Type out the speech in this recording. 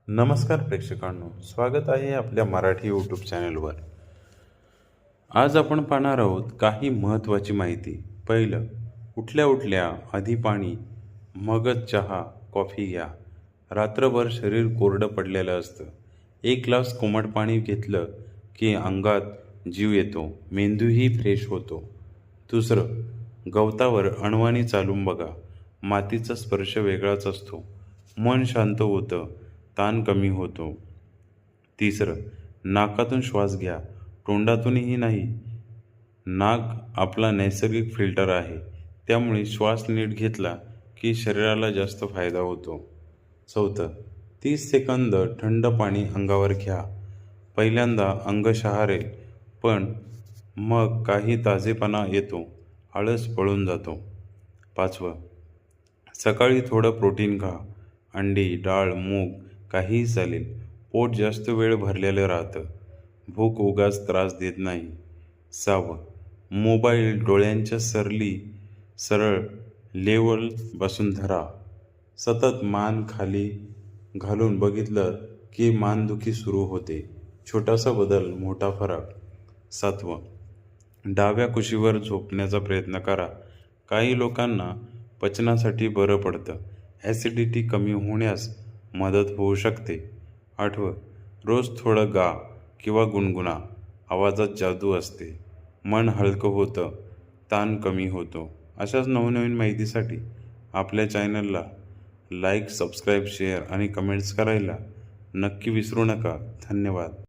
नमस्कार प्रेक्षकांनो, स्वागत आहे आपल्या मराठी यूट्यूब चॅनलवर. आज आपण पाहणार आहोत काही महत्त्वाची माहिती. पहिलं, उठल्या उठल्या आधी पाणी, मगच चहा कॉफी घ्या. रात्रभर शरीर कोरडं पडलेलं असतं. एक ग्लास कोमट पाणी घेतलं की अंगात जीव येतो, मेंदूही फ्रेश होतो. दुसरं, गवतावर अणवाणी चालून बघा. मातीचा स्पर्श वेगळाच असतो. मन शांत होतं, ताण कमी होतो. तिसरं, नाकातून श्वास घ्या, तोंडातूनही नाही. नाक आपला नैसर्गिक फिल्टर आहे, त्यामुळे श्वास नीट घेतला की शरीराला जास्त फायदा होतो. चौथं, 30 सेकंद थंड पाणी अंगावर घ्या. पहिल्यांदा अंग शहारेल, पण मग काही ताजेपणा येतो, आळस पळून जातो. पाचवं, सकाळी थोडं प्रोटीन खा. अंडी, डाळ, मूग काहीही चालेल. पोट जास्त वेळ भरलेलं राहतं. भूक उगाच त्रास देत नाही. सहावं, मोबाईल डोळ्यांच्या सरळ लेवल बसून धरा. सतत मान खाली घालून बघितलं की मानदुखी सुरू होते. छोटासा बदल, मोठा फरक. सातवं, डाव्या कुशीवर झोपण्याचा प्रयत्न करा. काही लोकांना पचनासाठी बरं पडतं. ॲसिडिटी कमी होण्यास मदत होऊ शकते. आठवं, रोज थोडं गा किंवा गुणगुणा. आवाजात जादू असते. मन हलकं होतं, ताण कमी होतो. अशाच नवनवीन माहितीसाठी आपल्या चॅनलला लाईक, सबस्क्राईब, शेअर आणि कमेंट्स करायला नक्की विसरू नका. धन्यवाद.